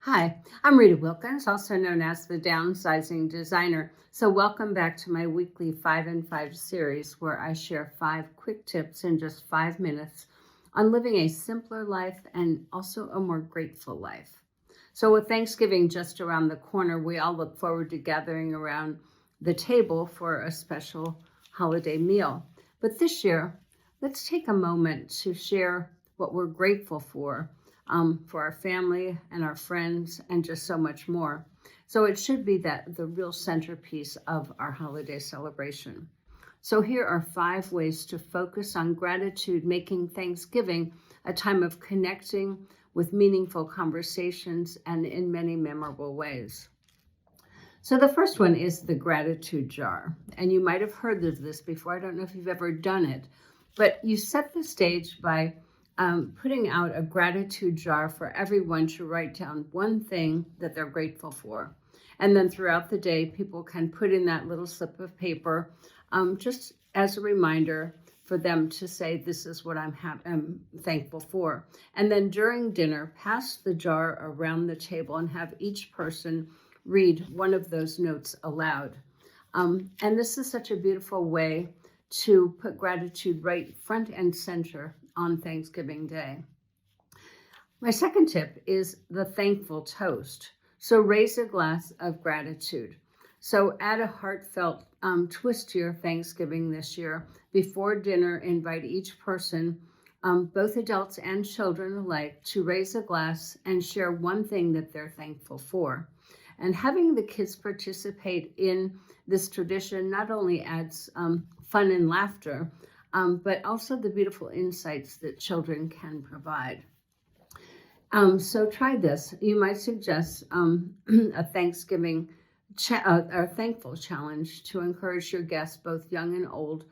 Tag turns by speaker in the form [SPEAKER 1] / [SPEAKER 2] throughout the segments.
[SPEAKER 1] Hi, I'm Rita Wilkins, also known as the Downsizing Designer. So, welcome back to my weekly 5 and 5 series where I share 5 quick tips in just 5 minutes on living a simpler life and also a more grateful life. So, with Thanksgiving just around the corner, we all look forward to gathering around the table for a special holiday meal. But this year, let's take a moment to share what we're grateful for our family and our friends, and just so much more. So it should be that the real centerpiece of our holiday celebration. So here are 5 ways to focus on gratitude, making Thanksgiving a time of connecting with meaningful conversations and in many memorable ways. So the first one is the gratitude jar. And you might have heard of this before. I don't know if you've ever done it, but you set the stage by putting out a gratitude jar for everyone to write down one thing that they're grateful for. And then throughout the day, people can put in that little slip of paper just as a reminder for them to say, this is what I'm thankful for. And then during dinner, pass the jar around the table and have each person read one of those notes aloud. And this is such a beautiful way to put gratitude right front and center on Thanksgiving Day. My second tip is the thankful toast. So raise a glass of gratitude. So add a heartfelt twist to your Thanksgiving this year. Before dinner, invite each person, both adults and children alike, to raise a glass and share one thing that they're thankful for. And having the kids participate in this tradition not only adds fun and laughter, but also the beautiful insights that children can provide. So try this. You might suggest a Thanksgiving or thankful challenge to encourage your guests, both young and old,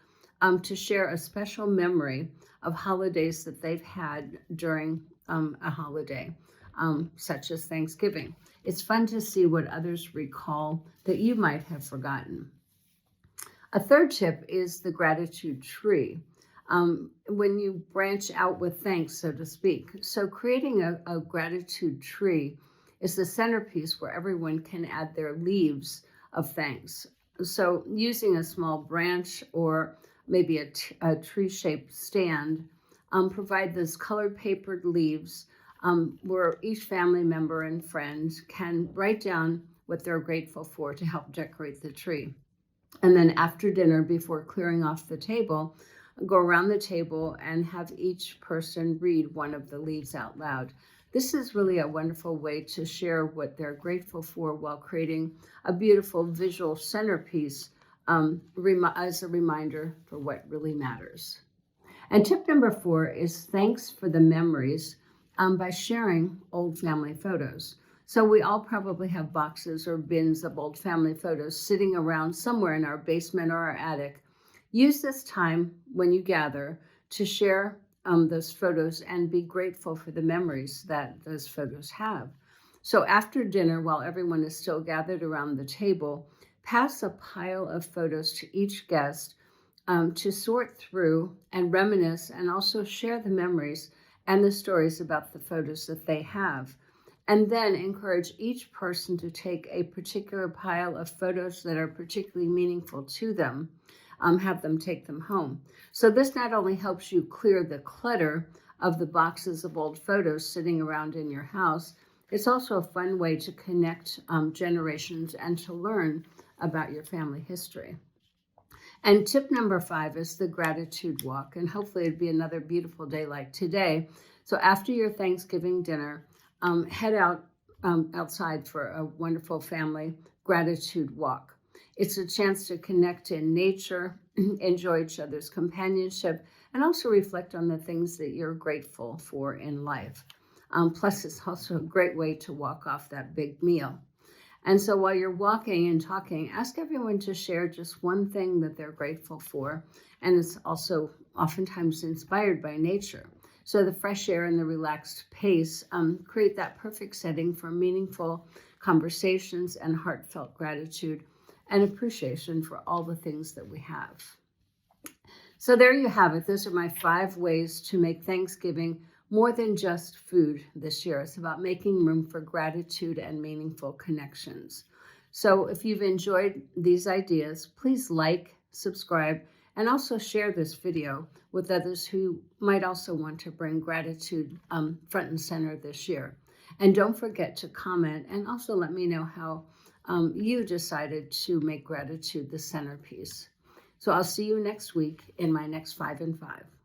[SPEAKER 1] to share a special memory of holidays that they've had during a holiday, such as Thanksgiving. It's fun to see what others recall that you might have forgotten. A third tip is the gratitude tree. When you branch out with thanks, so to speak. So creating a gratitude tree is the centerpiece where everyone can add their leaves of thanks. So using a small branch or maybe a tree-shaped stand, provide those colored papered leaves where each family member and friend can write down what they're grateful for to help decorate the tree. And then after dinner, before clearing off the table, go around the table and have each person read one of the leaves out loud. This is really a wonderful way to share what they're grateful for while creating a beautiful visual centerpiece as a reminder for what really matters. And tip number 4 is thanks for the memories by sharing old family photos. So we all probably have boxes or bins of old family photos sitting around somewhere in our basement or our attic. Use this time when you gather to share those photos and be grateful for the memories that those photos have. So after dinner, while everyone is still gathered around the table, pass a pile of photos to each guest to sort through and reminisce and also share the memories and the stories about the photos that they have. And then encourage each person to take a particular pile of photos that are particularly meaningful to them, have them take them home. So this not only helps you clear the clutter of the boxes of old photos sitting around in your house, it's also a fun way to connect generations and to learn about your family history. And tip number 5 is the gratitude walk. And hopefully it'd be another beautiful day like today. So after your Thanksgiving dinner, head out outside for a wonderful family gratitude walk. It's a chance to connect in nature, enjoy each other's companionship, and also reflect on the things that you're grateful for in life. Plus, it's also a great way to walk off that big meal. And so while you're walking and talking, ask everyone to share just one thing that they're grateful for. And it's also oftentimes inspired by nature. So the fresh air and the relaxed pace create that perfect setting for meaningful conversations and heartfelt gratitude and appreciation for all the things that we have. So there you have it. Those are my 5 ways to make Thanksgiving more than just food this year. It's about making room for gratitude and meaningful connections. So if you've enjoyed these ideas, please like, subscribe, and also share this video with others who might also want to bring gratitude front and center this year. And don't forget to comment and also let me know how you decided to make gratitude the centerpiece. So I'll see you next week in my next 5 and 5.